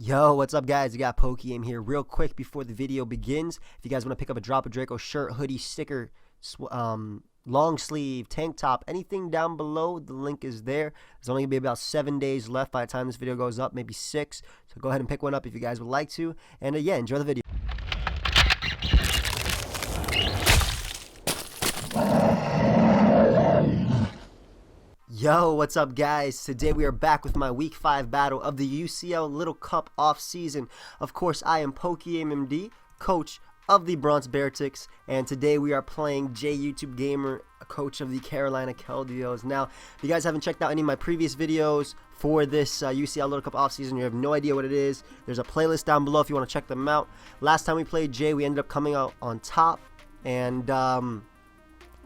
Yo, what's up guys? You got PokeaimMD here. Real quick before the video begins, if you guys want to pick up a Drop a Draco shirt, hoodie, sticker, long sleeve, tank top, anything down below, the link is there. There's only going to be about 7 days left by the time this video goes up, maybe 6. So go ahead and pick one up if you guys would like to. And yeah, enjoy the video. Yo, what's up guys? Today we are back with my week 5 battle of the UCL Little Cup off-season. Of course, I am PokeaimMD, coach of the Bronx Beartics, and today we are playing JayYTGamer, coach of the Carolina Keldeos. Now, if you guys haven't checked out any of my previous videos for this UCL Little Cup off-season, you have no idea what it is. There's a playlist down below if you want to check them out. Last time we played Jay, we ended up coming out on top, and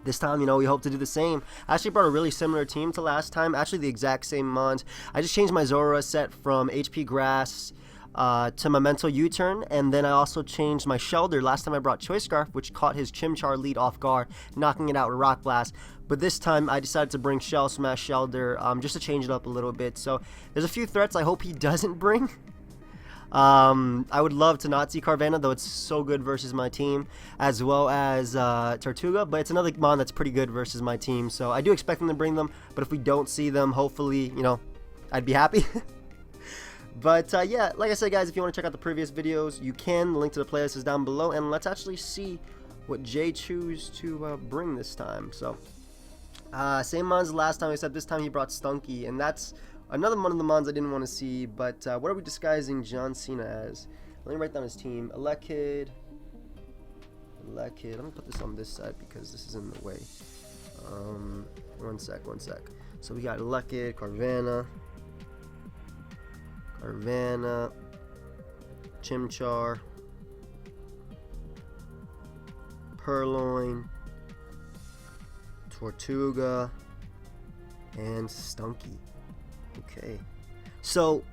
this time, you know, we hope to do the same. I actually brought a really similar team to last time. Actually, the exact same mons. I just changed my Zora set from HP Grass to Memento U-Turn. And then I also changed my Shelter. Last time I brought Choice Scarf, which caught his Chimchar lead off guard, knocking it out with Rock Blast. But this time, I decided to bring Shell Smash Shelter just to change it up a little bit. So there's a few threats I hope he doesn't bring. I would love to not see Carvanha, though it's so good versus my team, as well as Tortuga, but it's another mon that's pretty good versus my team, so I do expect them to bring them, but if we don't see them, hopefully, you know, I'd be happy. But yeah, like I said guys, if you want to check out the previous videos, you can. The link to the playlist is down below, and let's actually see what Jay chooses to bring this time. So same mons as last time, except this time he brought Stunky, and that's another one of the mons I didn't want to see. But what are we disguising John Cena as? Let me write down his team. Elekid. I'm gonna put this on this side because this is in the way. One sec. So we got Elekid, Carvanha, Chimchar, Purloin, Tortuga, and Stunky. Okay, so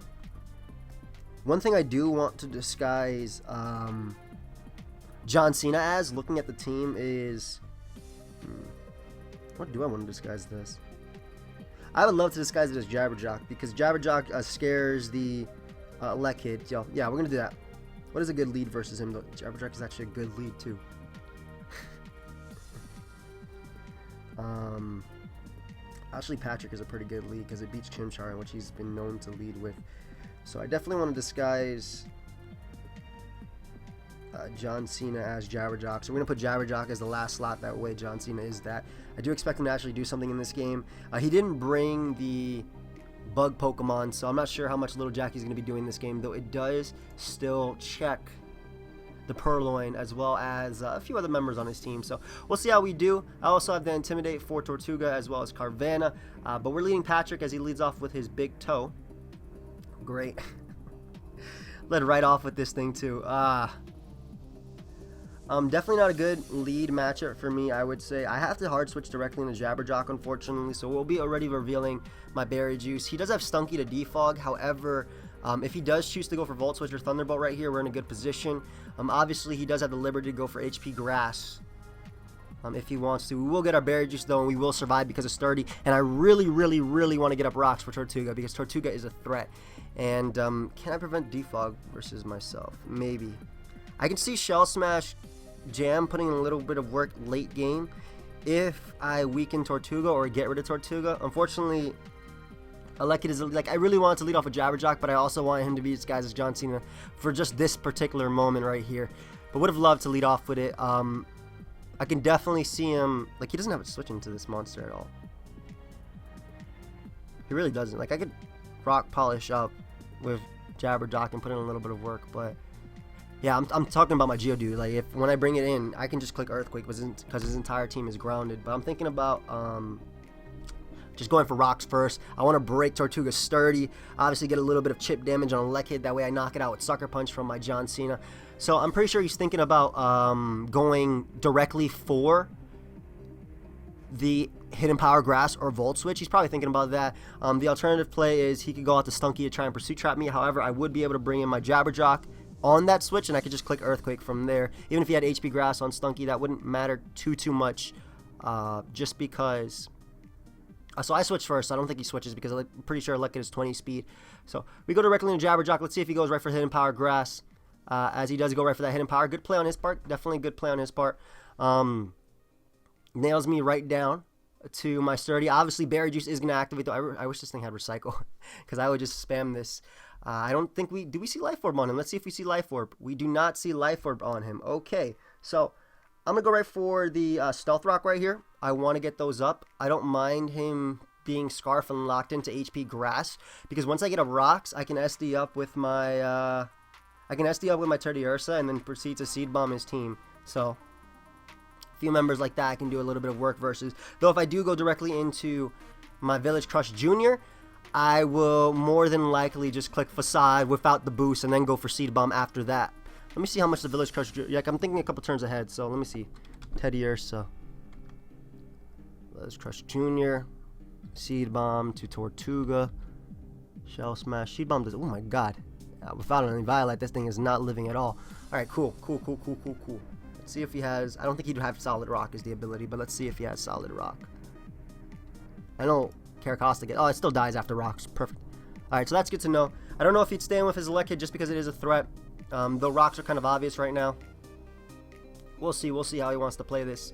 one thing I do want to disguise John Cena as, looking at the team, is what do I want to disguise this? I would love to disguise it as Jabberjock, because Jabberjock scares the Elekid. Yo, yeah, we're gonna do that. What is a good lead versus him though? Jabberjock is actually a good lead too. Actually, Patrick is a pretty good lead because it beats Chimchar, which he's been known to lead with. So I definitely want to disguise John Cena as Jabberjock. So we're going to put Jabberjock as the last slot. That way John Cena is that. I do expect him to actually do something in this game. He didn't bring the bug Pokemon, so I'm not sure how much Little Jackie's going to be doing this game, though it does still check the Purloin as well as a few other members on his team, so we'll see how we do. I also have the Intimidate for Tortuga as well as Carvanha, but we're leading Patrick as he leads off with his big toe. Great. Led right off with this thing too. Definitely not a good lead matchup for me, I would say. I have to hard switch directly into Jabberjock, unfortunately, so we'll be already revealing my Berry Juice. He does have Stunky to defog, however, if he does choose to go for Volt Switch or Thunderbolt right here, we're in a good position. Obviously, he does have the liberty to go for HP Grass if he wants to. We will get our Berry Juice, though, and we will survive because of Sturdy. And I really want to get up Rocks for Tortuga because Tortuga is a threat. And can I prevent defog versus myself? Maybe. I can see Shell Smash Jam putting in a little bit of work late game if I weaken Tortuga or get rid of Tortuga. Unfortunately, Elekid is like, I really wanted to lead off with Jabberjock, but I also want him to be disguised as John Cena for just this particular moment right here. But would have loved to lead off with it. I can definitely see him, like, he doesn't have a switch into this monster at all. He really doesn't. Like, I could rock polish up with Jabberjock and put in a little bit of work, but yeah, I'm talking about my Geodude. Like, if when I bring it in, I can just click Earthquake because his entire team is grounded. But I'm thinking about just going for rocks first. I want to break Tortuga's Sturdy. Obviously, get a little bit of chip damage on Elekid. That way, I knock it out with Sucker Punch from my John Cena. So I'm pretty sure he's thinking about going directly for the Hidden Power Grass or Volt Switch. He's probably thinking about that. The alternative play is he could go out to Stunky to try and Pursuit Trap me. However, I would be able to bring in my Jabberjock on that switch, and I could just click Earthquake from there. Even if he had HP Grass on Stunky, that wouldn't matter too much, just because So I switch first. I don't think he switches because I'm pretty sure Lekid is 20 speed. So we go directly into Jabberjock. Let's see if he goes right for Hidden Power Grass. As he does go right for that Hidden Power. Good play on his part. Definitely good play on his part. Nails me right down to my Sturdy. Obviously, Berry Juice is going to activate, though. I wish this thing had Recycle because I would just spam this. I don't think do we see Life Orb on him? Let's see if we see Life Orb. We do not see Life Orb on him. Okay, so I'm going to go right for the Stealth Rock right here. I want to get those up. I don't mind him being Scarf and locked into HP Grass because once I get up Rocks, I can SD up with my Teddiursa and then proceed to Seed Bomb his team. So few members like that I can do a little bit of work versus. Though if I do go directly into my Village Crush Jr., I will more than likely just click Facade without the boost and then go for Seed Bomb after that. Let me see how much the Village Crush Jr. Like I'm thinking a couple turns ahead, so let me see. Teddiursa, Village Crush Jr., Seed Bomb to Tortuga, Shell Smash. Seed Bomb does. Oh my god. Without any Violet, this thing is not living at all. Alright, cool. Let's see if he has. I don't think he'd have Solid Rock as the ability, but let's see if he has Solid Rock. I know Caracosta gets. Oh, it still dies after Rocks. Perfect. Alright, so that's good to know. I don't know if he'd stay in with his Lekid just because it is a threat. Though Rocks are kind of obvious right now. We'll see. We'll see how he wants to play this.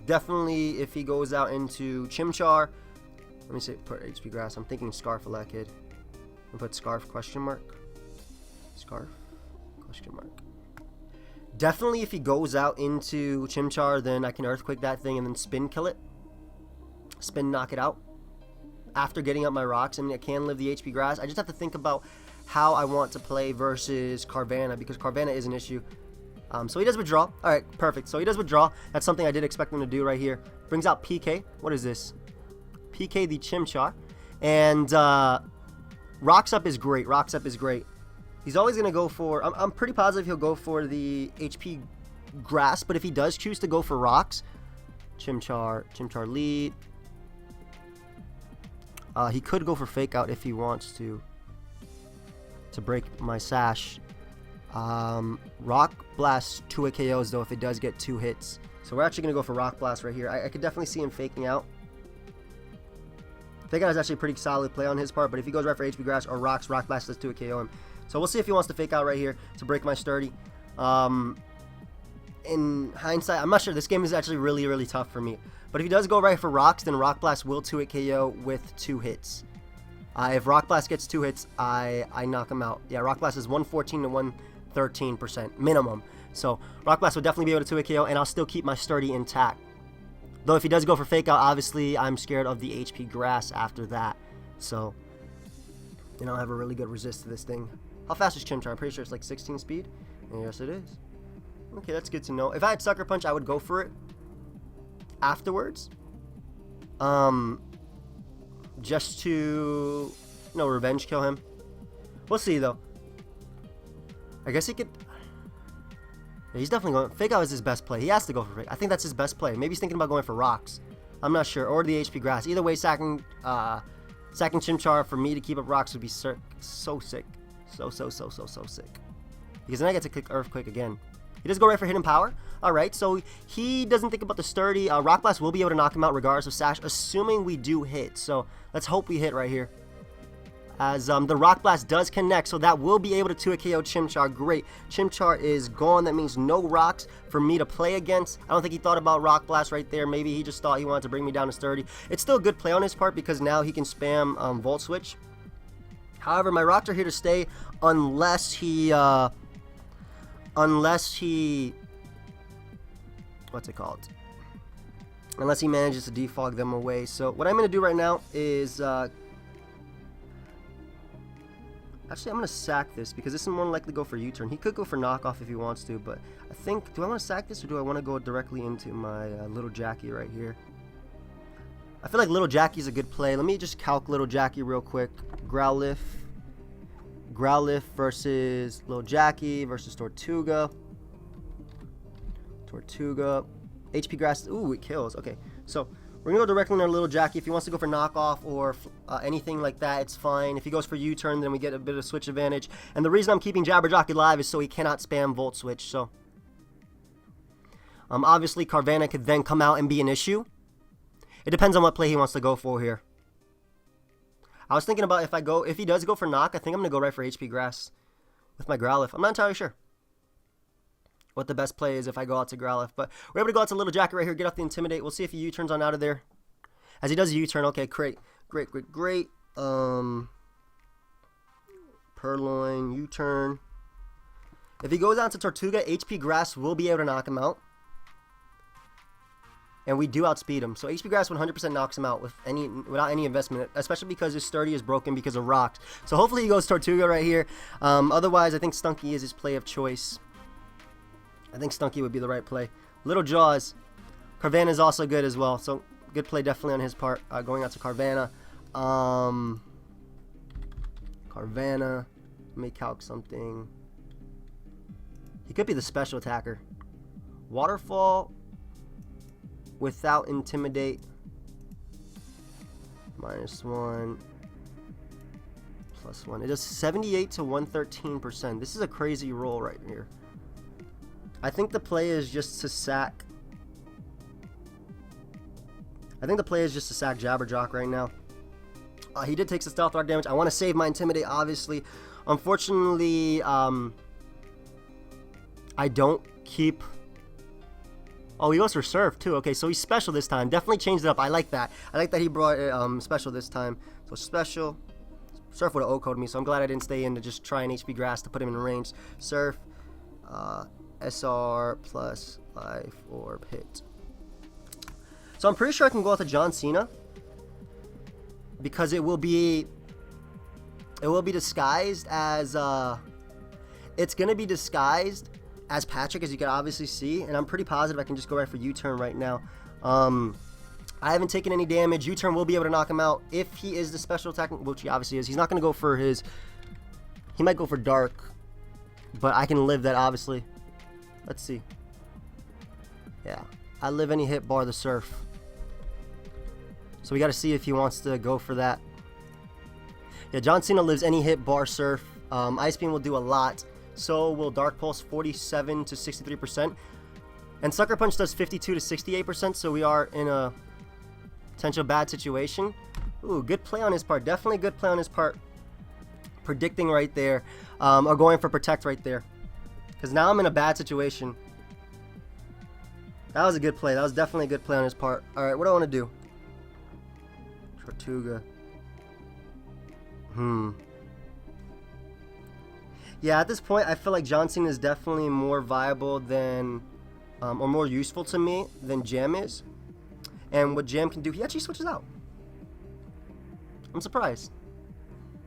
Definitely if he goes out into Chimchar. Let me see. Put HP Grass. I'm thinking Scarf Lekid. And put Scarf question mark. Scarf question mark. Definitely if he goes out into Chimchar, then I can Earthquake that thing and then spin kill it. Spin knock it out. After getting up my Rocks, I mean I can live the HP Grass. I just have to think about how I want to play versus Carvanha because Carvanha is an issue. So he does withdraw. Alright, perfect. So he does withdraw. That's something I did expect him to do right here. Brings out PK. What is this? PK the Chimchar. And Rocks Up is great. Rocks Up is great. He's always going to go for... I'm pretty positive he'll go for the HP Grass, but if he does choose to go for Rocks, Chimchar lead. He could go for Fake Out if he wants to break my Sash. Rock Blast 2 KOs though if it does get 2 hits. So we're actually going to go for Rock Blast right here. I could definitely see him faking out. Fake Out is actually a pretty solid play on his part, but if he goes right for HP Grass or Rocks, Rock Blast does 2 KO him. So we'll see if he wants to Fake Out right here to break my Sturdy. In hindsight, I'm not sure. This game is actually really, really tough for me. But if he does go right for Rocks, then Rock Blast will 2 KO with 2 hits. If Rock Blast gets 2 hits, I knock him out. Yeah, Rock Blast is 114 to 113% minimum. So Rock Blast will definitely be able to 2 KO, and I'll still keep my Sturdy intact. Though if he does go for Fake Out, obviously I'm scared of the HP Grass after that. So, you know, I have a really good resist to this thing. How fast is Chimchar? I'm pretty sure it's like 16 speed. And yes, it is. Okay, that's good to know. If I had Sucker Punch, I would go for it afterwards. Just to, you know, revenge kill him. We'll see, though. I guess he could... Yeah, he's definitely going... Fake Out is his best play. He has to go for Fake. I think that's his best play. Maybe he's thinking about going for Rocks. I'm not sure. Or the HP Grass. Either way, sacking Chimchar for me to keep up Rocks would be so sick. So sick. Because then I get to click Earthquake again. He does go right for Hidden Power. Alright, so he doesn't think about the Sturdy. Rock Blast will be able to knock him out regardless of Sash, assuming we do hit. So let's hope we hit right here. As the Rock Blast does connect, so that will be able to 2 KO Chimchar. Great. Chimchar is gone. That means no rocks for me to play against. I don't think he thought about Rock Blast right there. Maybe he just thought he wanted to bring me down to Sturdy. It's still a good play on his part because now he can spam Volt Switch. However, my rocks are here to stay unless he... what's it called? Unless he manages to defog them away. So what I'm going to do right now is... Actually, I'm going to sack this because this is more likely to go for U-turn. He could go for knockoff if he wants to, but I think... Do I want to sack this or do I want to go directly into my Little Jackie right here? I feel like Little Jackie's a good play. Let me just calc Little Jackie real quick. Growlithe versus Little Jackie versus Tortuga. HP Grass. Ooh, it kills. Okay, so we're going to go directly into our Little Jackie. If he wants to go for knockoff or anything like that, it's fine. If he goes for U-turn, then we get a bit of switch advantage. And the reason I'm keeping Jabberjock alive is so he cannot spam Volt Switch. So, obviously, Carvanha could then come out and be an issue. It depends on what play he wants to go for here. I was thinking about if he does go for knock, I think I'm going to go right for HP Grass with my Growlithe. I'm not entirely sure what the best play is if I go out to Growlithe. But we're able to go out to Little Jacket right here, get off the Intimidate. We'll see if he U-turns on out of there. As he does a U-turn, okay, great. Purloin, U-turn. If he goes on to Tortuga, HP Grass will be able to knock him out. And we do outspeed him. So HP Grass 100% knocks him out without any investment, especially because his Sturdy is broken because of rocks. So hopefully he goes Tortuga right here. Otherwise, I think Stunky is his play of choice. I think Stunky would be the right play. Little Jaws. Carvanha is also good as well. So good play definitely on his part. Going out to Carvanha. Carvanha. Let me calc something. He could be the special attacker. Waterfall without Intimidate. -1. +1. It does 78 to 113%. This is a crazy roll right here. I think the play is just to sack. Jabberjock right now. He did take some Stealth Rock damage. I want to save my Intimidate, obviously. Unfortunately, I don't keep... Oh, he goes for Surf, too. Okay, so he's special this time. Definitely changed it up. I like that. I like that he brought special this time. So special. Surf would have O-coded me, so I'm glad I didn't stay in to just try an HP Grass to put him in range. Surf. SR plus Life Orb hit. So I'm pretty sure I can go out to John Cena. Because it will be disguised as... it's going to be disguised as Patrick, as you can obviously see, and I'm pretty positive I can just go right for U-turn right now. I haven't taken any damage. U-turn will be able to knock him out if he is the special attack, which he obviously is. He's not going to go for his... He might go for Dark, but I can live that, obviously. Let's see. Yeah, I live any hit bar the Surf. So we got to see if he wants to go for that. Yeah, John Cena lives any hit bar Surf. Ice Beam will do a lot. So will Dark Pulse 47 to 63%. And Sucker Punch does 52 to 68%. So we are in a potential bad situation. Ooh, good play on his part. Definitely good play on his part. Predicting right there. Or going for Protect right there. Because now I'm in a bad situation. That was a good play. That was definitely a good play on his part. Alright, what do I want to do? Tortuga. Yeah, at this point, I feel like John Cena is definitely more viable than, or more useful to me than Jam is. And what Jam can do, he actually switches out. I'm surprised.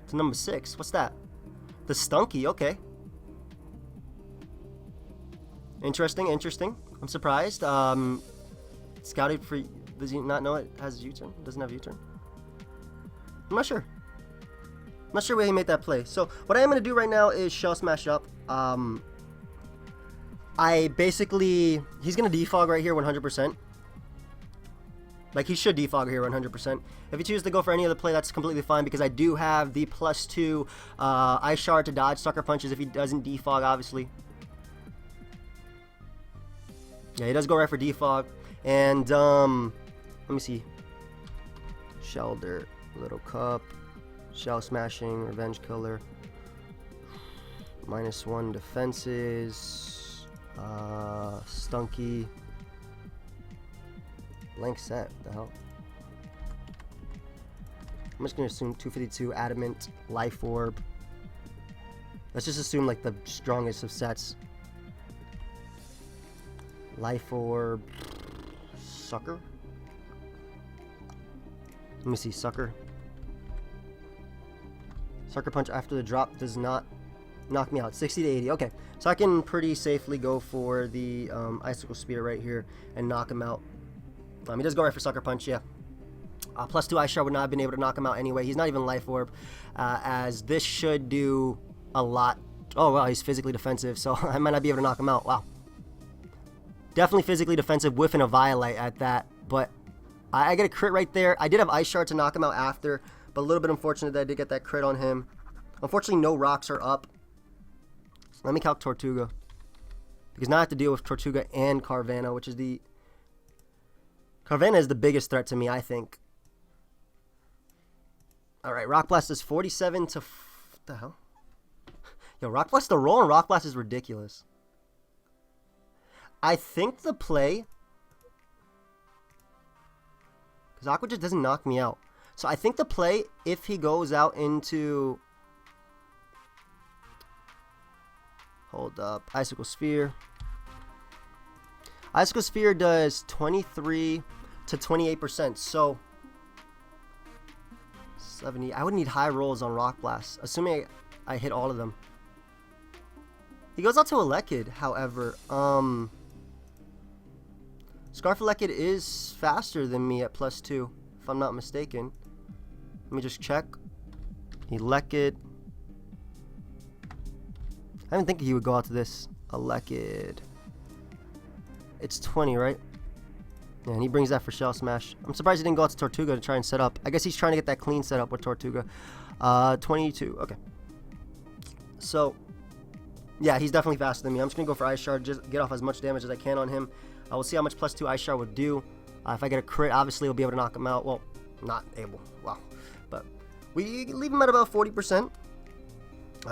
To number 6. What's that? The Stunky, okay. Interesting. I'm surprised. Scouted for... Does he not know it has U-turn? Doesn't have U-turn? I'm not sure. I'm not sure where he made that play. So what I am going to do right now is Shell Smash up. I basically... He's going to defog right here 100%. Like, he should defog here 100%. If he chooses to go for any other play, that's completely fine, because I do have the +2 Ice Shard to dodge Sucker Punches if he doesn't defog, obviously. Yeah, he does go right for defog. And, let me see. Shelter, Little Cup, Shell Smashing, Revenge Killer. -1 defenses. Stunky. Blank set, what the hell? I'm just gonna assume 252 Adamant, Life Orb. Let's just assume like the strongest of sets. Life Orb, Sucker. Let me see, Sucker. Sucker Punch after the drop does not knock me out. 60 to 80. Okay, so I can pretty safely go for the Icicle Spear right here and knock him out. He does go right for Sucker Punch, yeah. +2 Ice Shard would not have been able to knock him out anyway. He's not even Life Orb, as this should do a lot. Oh, wow, he's physically defensive, so I might not be able to knock him out. Wow. Definitely physically defensive, whiffing a Violite at that, but I get a crit right there. I did have Ice Shard to knock him out after, but a little bit unfortunate that I did get that crit on him. Unfortunately, no rocks are up. So let me calc Tortuga, because now I have to deal with Tortuga and Carvanha, which is the Carvanha is the biggest threat to me, I think. Alright, Rock Blast is 47 to... What the hell? Yo, Rock Blast, the roll on Rock Blast is ridiculous. I think the play... Because Aqua just doesn't knock me out. So I think the play, if he goes out into... Hold up. Icicle Sphere. Icicle Sphere does 23 to 28%. So... 70. I would need high rolls on Rock Blast, assuming I hit all of them. He goes out to Elekid, however. Scarf Elekid is faster than me at +2, if I'm not mistaken. Let me just check. Elekid. I didn't think he would go out to this. Elekid. It's 20, right? Yeah, and he brings that for Shell Smash. I'm surprised he didn't go out to Tortuga to try and set up. I guess he's trying to get that clean setup with Tortuga. 22. Okay. So, yeah, he's definitely faster than me. I'm just going to go for Ice Shard, just get off as much damage as I can on him. We'll see how much +2 Ice Shard would do. If I get a crit, obviously we'll be able to knock him out. Well, not able. Wow. But we leave him at about 40%.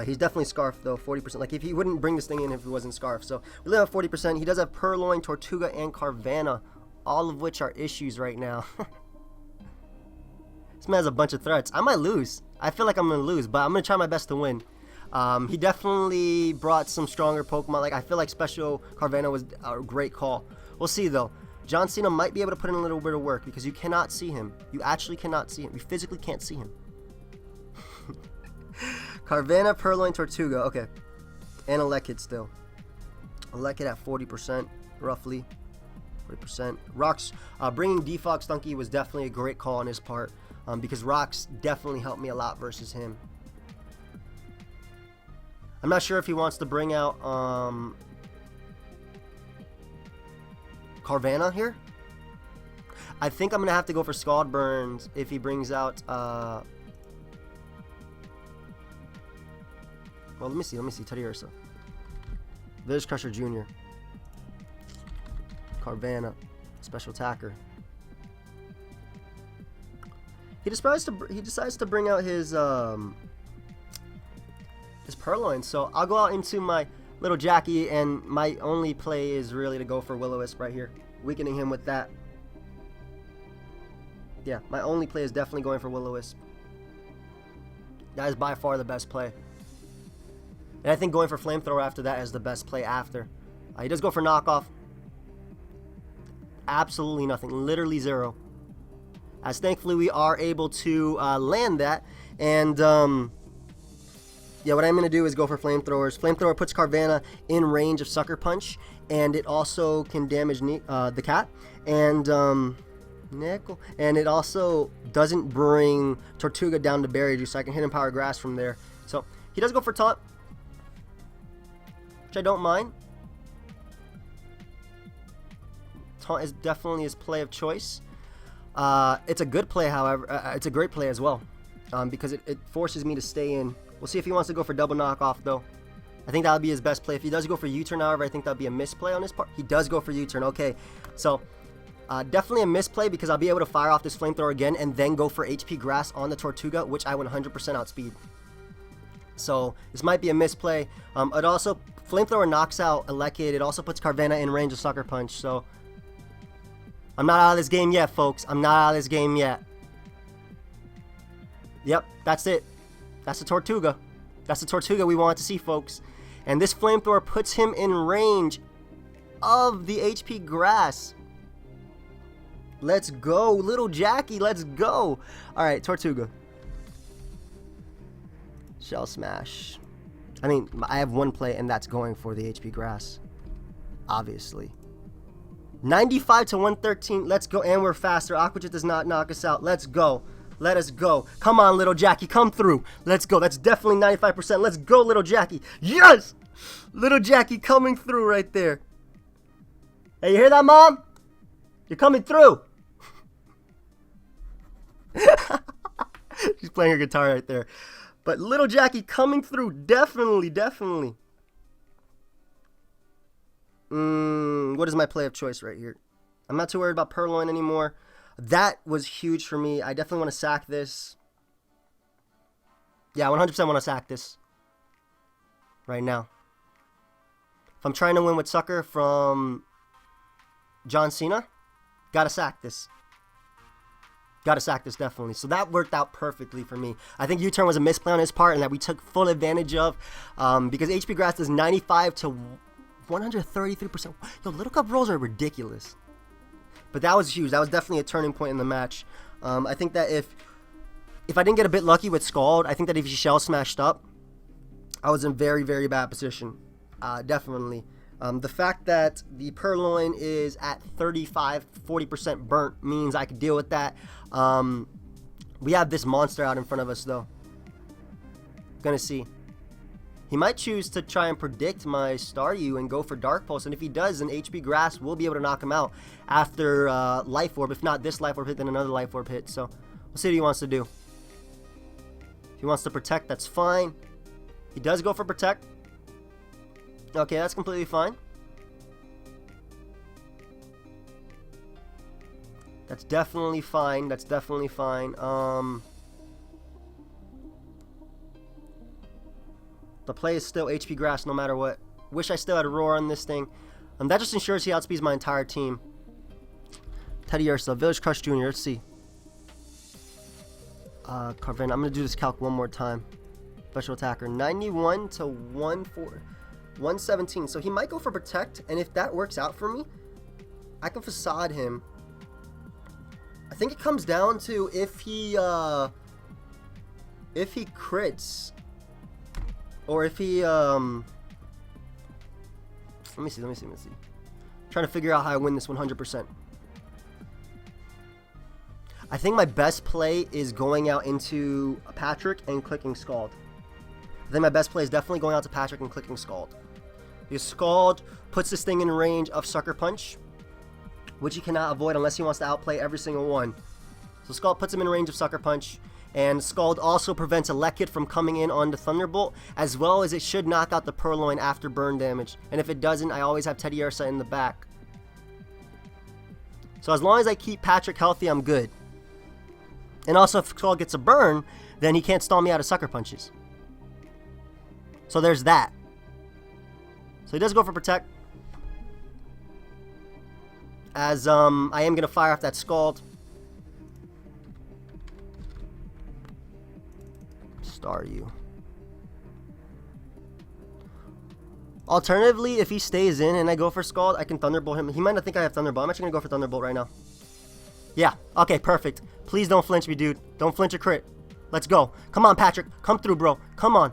He's definitely Scarf, though, 40%. Like, if he wouldn't bring this thing in if he wasn't Scarf. So, we leave him at 40%. He does have Purloin, Tortuga, and Carvanha, all of which are issues right now. This man has a bunch of threats. I might lose. I feel like I'm going to lose, but I'm going to try my best to win. He definitely brought some stronger Pokemon. Like, I feel like Special Carvanha was a great call. We'll see, though. John Cena might be able to put in a little bit of work because you cannot see him. You actually cannot see him. You physically can't see him. Carvanha, Purloin, Tortuga. Okay. And Elekid still. Elekid at 40%, roughly. 40%. Rocks, bringing Defog Stunky was definitely a great call on his part because Rocks definitely helped me a lot versus him. I'm not sure if he wants to bring out Carvanha here. I think I'm going to have to go for Scald Burns if he brings out... well, let me see. Teddy Ursa. Village Crusher Jr. Carvanha. Special Attacker. He decides to bring out his Purloin. So I'll go out into my little Jackie, and my only play is really to go for Will-O-Wisp right here, weakening him with that. Yeah, my only play is definitely going for Will-O-Wisp. That is by far the best play. And I think going for Flamethrower after that is the best play after. He does go for Knockoff. Absolutely nothing. Literally zero. As thankfully we are able to land that. And yeah, what I'm going to do is go for Flamethrowers. Flamethrower puts Carvanha in range of Sucker Punch. And it also can damage the cat. And Nickel. And it also doesn't bring Tortuga down to Berry Juice. So I can hit him Power Grass from there. So he does go for Taunt, which I don't mind. Taunt is definitely his play of choice. It's a good play, however. It's a great play as well, because it forces me to stay in. We'll see if he wants to go for double knockoff, though. I think that would be his best play. If he does go for U-turn, however, I think that would be a misplay on his part. He does go for U-turn. Okay, so definitely a misplay because I'll be able to fire off this Flamethrower again and then go for HP Grass on the Tortuga, which I 100% outspeed. So this might be a misplay. It also, Flamethrower knocks out Elekid. It also puts Carvanha in range of Sucker Punch. So I'm not out of this game yet, folks. I'm not out of this game yet. Yep, that's it. That's the Tortuga. That's the Tortuga we want to see, folks. And this Flamethrower puts him in range of the HP Grass. Let's go, little Jackie. Let's go. All right, Tortuga. Shell Smash. I mean, I have one play, and that's going for the HP Grass. Obviously. 95 to 113. Let's go. And we're faster. Aqua Jet does not knock us out. Let's go. Let us go. Come on, little Jackie. Come through. Let's go. That's definitely 95%. Let's go, little Jackie. Yes! Little Jackie coming through right there. Hey, you hear that, Mom? You're coming through. She's playing her guitar right there. But little Jackie coming through. Definitely, definitely. What is my play of choice right here? I'm not too worried about Purloin anymore. That was huge for me. I definitely want to sack this. Yeah, 100% want to sack this right now. If I'm trying to win with Sucker from John Cena, gotta sack this. Gotta sack this, definitely. So that worked out perfectly for me. I think U-turn was a misplay on his part and that we took full advantage of because HP Grass does 95 to 133%. Yo, Little Cup rolls are ridiculous. But that was huge. That was definitely a turning point in the match. I think that if I didn't get a bit lucky with Scald, I think that if he shell smashed up, I was in very, very bad position. Definitely. The fact that the Purloin is at 35-40% burnt means I could deal with that. We have this monster out in front of us, though. Gonna see. He might choose to try and predict my Staryu and go for Dark Pulse, and if he does, then HP Grass will be able to knock him out after Life Orb. If not this Life Orb hit, then another Life Orb hit. So we'll see what he wants to do. If he wants to Protect, that's fine. He does go for Protect. Okay, that's completely fine. That's definitely fine. That's definitely fine. The play is still HP Grass no matter what. Wish I still had a Roar on this thing. That just ensures he outspeeds my entire team. Teddy Ursa, Village Crush Jr. Let's see. Carvanha. I'm going to do this calc one more time. Special attacker. 91 to 117. So he might go for Protect. And if that works out for me, I can Facade him. I think it comes down to if he crits. Or if he, let me see. Trying to figure out how I win this 100%. I think my best play is going out into Patrick and clicking Scald. I think my best play is definitely going out to Patrick and clicking Scald. Because Scald puts this thing in range of Sucker Punch, which he cannot avoid unless he wants to outplay every single one. So Scald puts him in range of Sucker Punch. And Scald also prevents Elekid from coming in on the Thunderbolt, as well as it should knock out the Purloin after burn damage. And if it doesn't, I always have Teddy Ursa in the back. So as long as I keep Patrick healthy, I'm good. And also, if Scald gets a burn, then he can't stall me out of Sucker Punches. So there's that. So he does go for Protect. As I am going to fire off that Scald. Staryu. Alternatively, if he stays in and I go for Scald, I can Thunderbolt him. He might not think I have Thunderbolt. I'm actually going to go for Thunderbolt right now. Yeah. Okay, perfect. Please don't flinch me, dude. Don't flinch a crit. Let's go. Come on, Patrick. Come through, bro. Come on.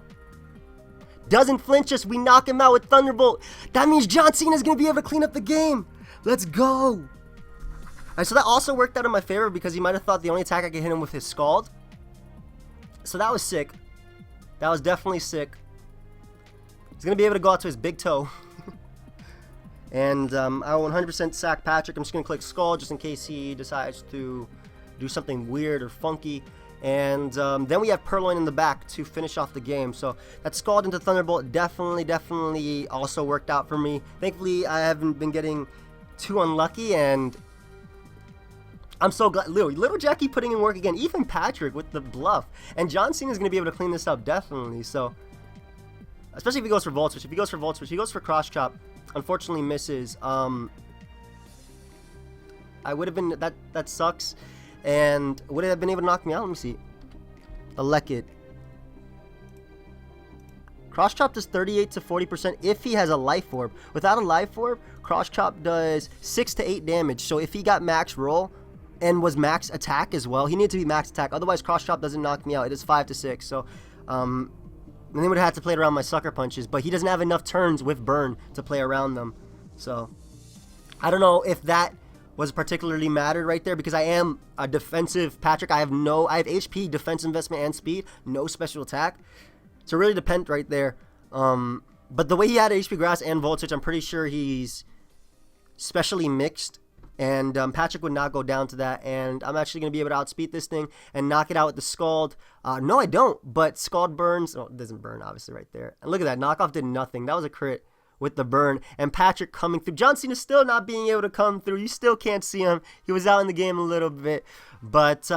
Doesn't flinch us. We knock him out with Thunderbolt. That means John Cena is going to be able to clean up the game. Let's go. Alright, so that also worked out in my favor because he might have thought the only attack I could hit him with his Scald. So that was sick. That was definitely sick. He's going to be able to go out to his big toe. And I will 100% sack Patrick. I'm just going to click Skull just in case he decides to do something weird or funky. And then we have Purloin in the back to finish off the game. So that Scald into Thunderbolt definitely also worked out for me. Thankfully, I haven't been getting too unlucky, and I'm so glad. Little Jackie putting in work again. Even Patrick with the bluff. And John Cena is going to be able to clean this up, definitely. So, especially if he goes for Volt Switch. If he goes for Volt Switch, he goes for Cross Chop. Unfortunately misses. I would have been, that sucks. And would it have been able to knock me out? Let me see. Elekid. Cross Chop does 38 to 40% if he has a Life Orb. Without a Life Orb, Cross Chop does 6 to 8 damage. So if he got max roll and was max attack as well, he needed to be max attack. Otherwise, Cross Chop doesn't knock me out. It is 5 to 6. So, and they would have had to play it around my Sucker Punches. But he doesn't have enough turns with Burn to play around them. So, I don't know if that was particularly mattered right there, because I am a defensive Patrick. I have HP, defense investment, and speed. No special attack. So it really depends right there. But the way he had HP Grass and Voltage, I'm pretty sure he's specially mixed. And Patrick would not go down to that. And I'm actually going to be able to outspeed this thing and knock it out with the Scald. No, I don't. But Scald burns. Oh, it doesn't burn, obviously, right there. And look at that. Knockoff did nothing. That was a crit. with the burn, and Patrick coming through. John Cena still not being able to come through. You still can't see him. He was out in the game a little bit, but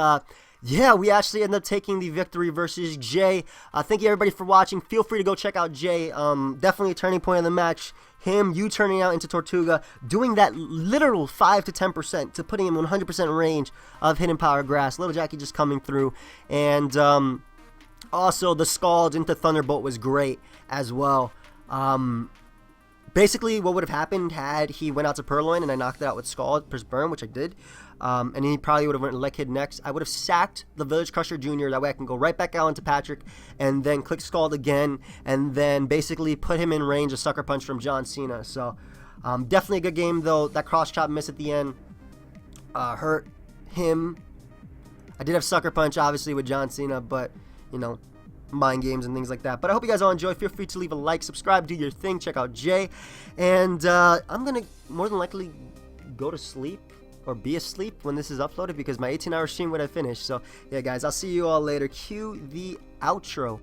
yeah, we actually ended up taking the victory versus Jay. Thank you everybody for watching. Feel free to go check out Jay. Definitely a turning point of the match. You turning out into Tortuga, doing that literal 5 to 10% to putting him in 100% range of hidden power grass. Little Jackie just coming through, and also the Scald into Thunderbolt was great as well. Basically, what would have happened had he went out to Purloin and I knocked it out with Scald plus Burn, which I did, and he probably would have went Leg Kid next. I would have sacked the Village Crusher Jr. That way I can go right back out into Patrick and then click Scald again and then basically put him in range of Sucker Punch from John Cena. So definitely a good game, though. That cross chop miss at the end hurt him. I did have Sucker Punch, obviously, with John Cena, but, you know, mind games and things like that. But I hope you guys all enjoy. Feel free to leave a like, subscribe, do your thing, check out Jay, and I'm gonna more than likely go to sleep or be asleep when this is uploaded because my 18-hour stream would have finished. So yeah guys, I'll see you all later. Cue the outro.